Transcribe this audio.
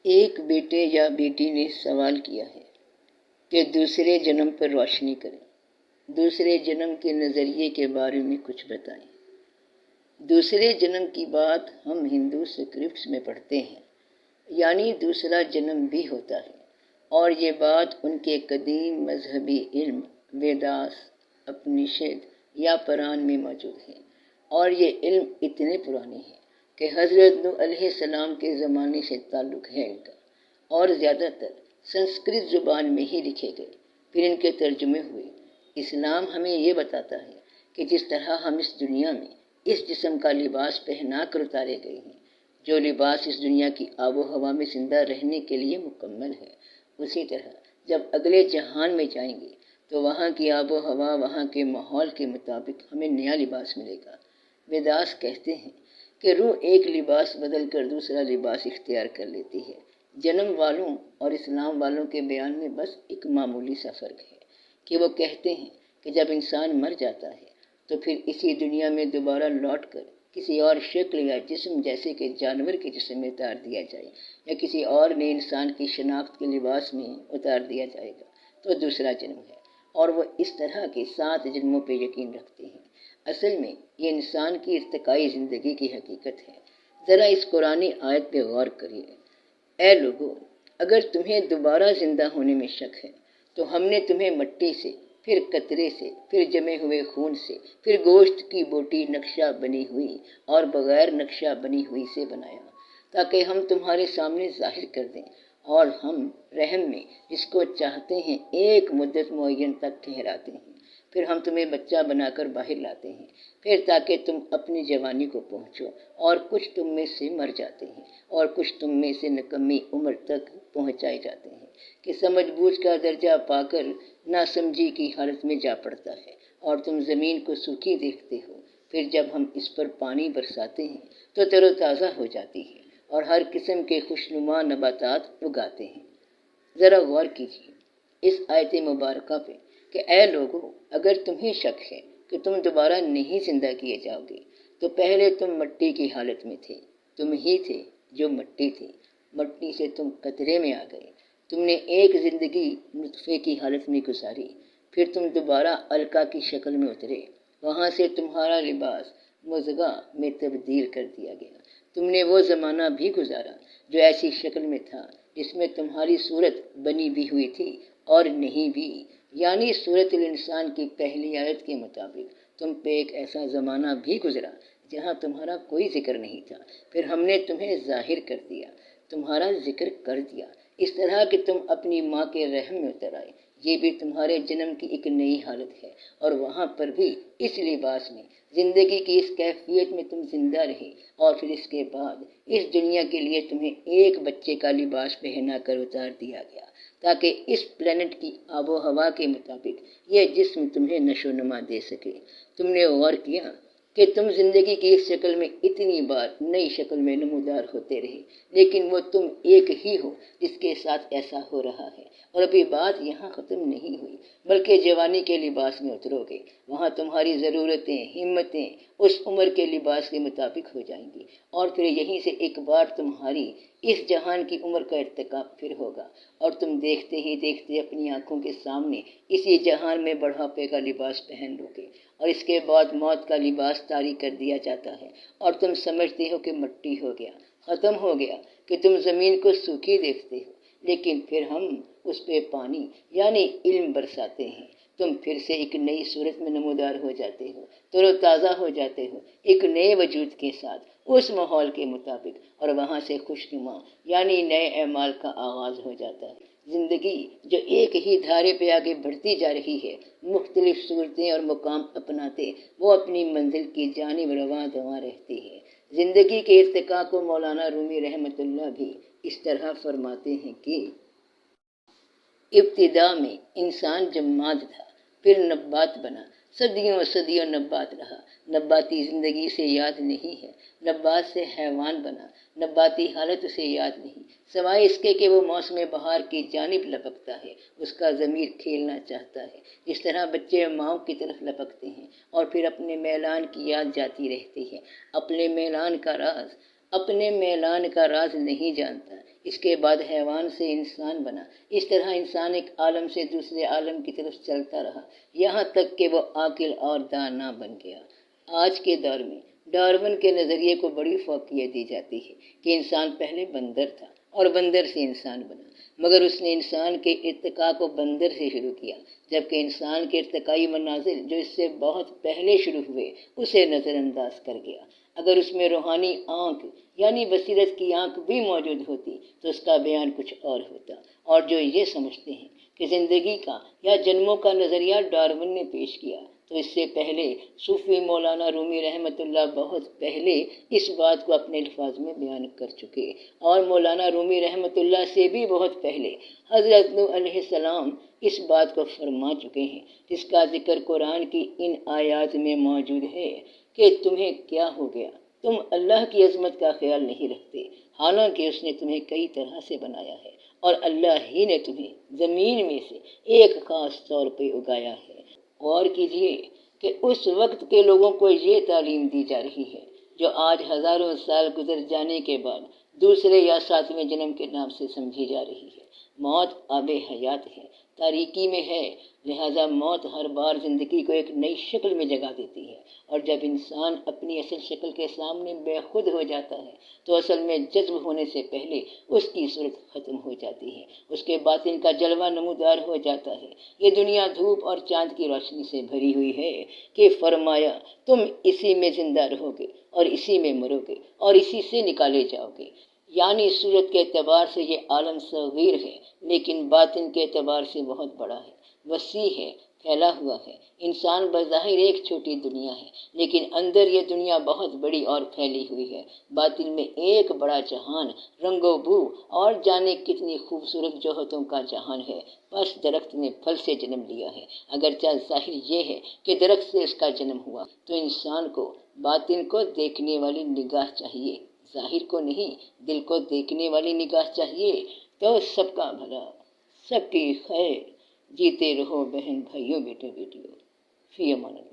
ایک بیٹے یا بیٹی نے سوال کیا ہے کہ دوسرے جنم پر روشنی کریں، دوسرے جنم کے نظریے کے بارے میں کچھ بتائیں۔ دوسرے جنم کی بات ہم ہندو اسکرپٹس میں پڑھتے ہیں، یعنی دوسرا جنم بھی ہوتا ہے، اور یہ بات ان کے قدیم مذہبی علم ویداس، اپنشد یا پران میں موجود ہے، اور یہ علم اتنے پرانے ہیں کہ حضرت نوح علیہ السلام کے زمانے سے تعلق ہے ان کا، اور زیادہ تر سنسکرت زبان میں ہی لکھے گئے، پھر ان کے ترجمے ہوئے۔ اسلام ہمیں یہ بتاتا ہے کہ جس طرح ہم اس دنیا میں اس جسم کا لباس پہنا کر اتارے گئے ہیں، جو لباس اس دنیا کی آب و ہوا میں زندہ رہنے کے لیے مکمل ہے، اسی طرح جب اگلے جہان میں جائیں گے تو وہاں کی آب و ہوا، وہاں کے ماحول کے مطابق ہمیں نیا لباس ملے گا۔ ویداس کہتے ہیں کہ روح ایک لباس بدل کر دوسرا لباس اختیار کر لیتی ہے۔ جنم والوں اور اسلام والوں کے بیان میں بس ایک معمولی سا فرق ہے کہ وہ کہتے ہیں کہ جب انسان مر جاتا ہے تو پھر اسی دنیا میں دوبارہ لوٹ کر کسی اور شکل یا جسم، جیسے کہ جانور کے جسم میں اتار دیا جائے یا کسی اور نئے انسان کی شناخت کے لباس میں اتار دیا جائے گا تو دوسرا جنم ہے، اور وہ اس طرح کے 7 جنموں پہ یقین رکھتے ہیں۔ اصل میں یہ انسان کی ارتقائی زندگی کی حقیقت ہے۔ ذرا اس قرآنی آیت پہ غور کریے۔ اے لوگو، اگر تمہیں دوبارہ زندہ ہونے میں شک ہے تو ہم نے تمہیں مٹی سے، پھر قطرے سے، پھر جمے ہوئے خون سے، پھر گوشت کی بوٹی نقشہ بنی ہوئی اور بغیر نقشہ بنی ہوئی سے بنایا، تاکہ ہم تمہارے سامنے ظاہر کر دیں، اور ہم رحم میں جس کو چاہتے ہیں ایک مدت معین تک ٹھہراتے ہیں، پھر ہم تمہیں بچہ بنا کر باہر لاتے ہیں، پھر تاکہ تم اپنی جوانی کو پہنچو، اور کچھ تم میں سے مر جاتے ہیں اور کچھ تم میں سے نکمی عمر تک پہنچائے جاتے ہیں کہ سمجھ بوجھ کا درجہ پا کر ناسمجھی کی حالت میں جا پڑتا ہے، اور تم زمین کو سوکھی دیکھتے ہو، پھر جب ہم اس پر پانی برساتے ہیں تو تر و تازہ ہو جاتی ہے اور ہر قسم کے خوشنما نباتات اگاتے ہیں۔ ذرا غور کیجیے اس آیت مبارکہ پہ کہ اے لوگو، اگر تمہیں شک ہے کہ تم دوبارہ نہیں زندہ کیے جاؤ گے تو پہلے تم مٹی کی حالت میں تھے، تم ہی تھے جو مٹی تھے، مٹی سے تم قطرے میں آ گئے، تم نے ایک زندگی نطفے کی حالت میں گزاری، پھر تم دوبارہ علقہ کی شکل میں اترے، وہاں سے تمہارا لباس مضغہ میں تبدیل کر دیا گیا۔ تم نے وہ زمانہ بھی گزارا جو ایسی شکل میں تھا جس میں تمہاری صورت بنی بھی ہوئی تھی اور نہیں بھی، یعنی صورت الانسان کی پہلی آیت کے مطابق تم پہ ایک ایسا زمانہ بھی گزرا جہاں تمہارا کوئی ذکر نہیں تھا، پھر ہم نے تمہیں ظاہر کر دیا، تمہارا ذکر کر دیا، اس طرح کہ تم اپنی ماں کے رحم میں اتر آئے۔ یہ بھی تمہارے جنم کی ایک نئی حالت ہے، اور وہاں پر بھی اس لباس میں، زندگی کی اس کیفیت میں تم زندہ رہے، اور پھر اس کے بعد اس دنیا کے لیے تمہیں ایک بچے کا لباس پہنا کر اتار دیا گیا، تاکہ اس پلینٹ کی آب و ہوا کے مطابق یہ جسم تمہیں نشو و نما دے سکے۔ تم نے غور کیا کہ تم زندگی کی اس شکل میں اتنی بار نئی شکل میں نمودار ہوتے رہے، لیکن وہ تم ایک ہی ہو جس کے ساتھ ایسا ہو رہا ہے، اور ابھی بات یہاں ختم نہیں ہوئی، بلکہ جوانی کے لباس میں اترو گے، وہاں تمہاری ضرورتیں، ہمتیں اس عمر کے لباس کے مطابق ہو جائیں گی، اور پھر یہیں سے ایک بار تمہاری اس جہان کی عمر کا ارتقا پھر ہوگا، اور تم دیکھتے ہی دیکھتے اپنی آنکھوں کے سامنے اسی جہان میں بڑھاپے کا لباس پہن لو گے، اور اس کے بعد موت کا لباس طاری کر دیا جاتا ہے، اور تم سمجھتے ہو کہ مٹی ہو گیا، ختم ہو گیا، کہ تم زمین کو سوکھی دیکھتے ہو، لیکن پھر ہم اس پہ پانی یعنی علم برساتے ہیں، تم پھر سے ایک نئی صورت میں نمودار ہو جاتے ہو، تر و تازہ ہو جاتے ہو، ایک نئے وجود کے ساتھ اس ماحول کے مطابق، اور وہاں سے خوشنما یعنی نئے اعمال کا آغاز ہو جاتا ہے۔ زندگی جو ایک ہی دھارے پہ آگے بڑھتی جا رہی ہے، مختلف صورتیں اور مقام اپناتے وہ اپنی منزل کی جانب رواں دواں رہتی ہے۔ زندگی کے ارتقاء کو مولانا رومی رحمۃ اللہ بھی اس طرح فرماتے ہیں کہ ابتدا میں انسان جماد تھا، پھر نبات بنا، صدیوں صدیوں نبات رہا، نباتی زندگی سے یاد نہیں ہے، نبات سے حیوان بنا، نباتی حالت اسے یاد نہیں، سوائے اس کے کہ وہ موسم بہار کی جانب لپکتا ہے، اس کا ضمیر کھیلنا چاہتا ہے، جس طرح بچے ماؤں کی طرف لپکتے ہیں اور پھر اپنے میلان کی یاد جاتی رہتی ہے، اپنے میلان کا راز نہیں جانتا، اس کے بعد حیوان سے انسان بنا۔ اس طرح انسان ایک عالم سے دوسرے عالم کی طرف چلتا رہا، یہاں تک کہ وہ عاقل اور دانا بن گیا۔ آج کے دور میں ڈارون کے نظریے کو بڑی فوقیت دی جاتی ہے کہ انسان پہلے بندر تھا اور بندر سے انسان بنا، مگر اس نے انسان کے ارتقاء کو بندر سے شروع کیا، جبکہ انسان کے ارتقائی منازل جو اس سے بہت پہلے شروع ہوئے اسے نظر انداز کر گیا۔ اگر اس میں روحانی آنکھ یعنی بصیرت کی آنکھ بھی موجود ہوتی تو اس کا بیان کچھ اور ہوتا، اور جو یہ سمجھتے ہیں کہ زندگی کا یا جنموں کا نظریہ ڈارون نے پیش کیا، تو اس سے پہلے صوفی مولانا رومی رحمۃ اللہ بہت پہلے اس بات کو اپنے الفاظ میں بیان کر چکے، اور مولانا رومی رحمۃ اللہ سے بھی بہت پہلے حضرت نوح علیہ السلام اس بات کو فرما چکے ہیں، جس کا ذکر قرآن کی ان آیات میں موجود ہے کہ تمہیں کیا ہو گیا، تم اللہ کی عظمت کا خیال نہیں رکھتے، حالانکہ اس نے تمہیں کئی طرح سے بنایا ہے، اور اللہ ہی نے تمہیں زمین میں سے ایک خاص طور پہ اگایا ہے۔ غور کیجئے کہ اس وقت کے لوگوں کو یہ تعلیم دی جا رہی ہے جو آج ہزاروں سال گزر جانے کے بعد دوسرے یا ساتویں جنم کے نام سے سمجھی جا رہی ہے۔ موت آب حیات ہے، تاریکی میں ہے، لہذا موت ہر بار زندگی کو ایک نئی شکل میں جگا دیتی ہے، اور جب انسان اپنی اصل شکل کے سامنے بے خود ہو جاتا ہے تو اصل میں جذب ہونے سے پہلے اس کی صورت ختم ہو جاتی ہے، اس کے باطن کا جلوہ نمودار ہو جاتا ہے۔ یہ دنیا دھوپ اور چاند کی روشنی سے بھری ہوئی ہے کہ فرمایا تم اسی میں زندہ رہو گے اور اسی میں مرو گے اور اسی سے نکالے جاؤ گے۔ یعنی صورت کے اعتبار سے یہ عالم صغیر ہے، لیکن باطن کے اعتبار سے بہت بڑا ہے، وسیع ہے، پھیلا ہوا ہے۔ انسان بظاہر ایک چھوٹی دنیا ہے، لیکن اندر یہ دنیا بہت بڑی اور پھیلی ہوئی ہے۔ باطن میں ایک بڑا جہان، رنگ و بو اور جانے کتنی خوبصورت جوہتوں کا جہان ہے۔ بس درخت نے پھل سے جنم لیا ہے، اگرچہ ظاہر یہ ہے کہ درخت سے اس کا جنم ہوا، تو انسان کو باطن کو دیکھنے والی نگاہ چاہیے، ظاہر کو نہیں، دل کو دیکھنے والی نگاہ چاہیے، تو سب کا بھلا، سب کی خیر۔ جیتے رہو بہن بھائیوں بیٹے بیٹیوں، فی امان اللہ۔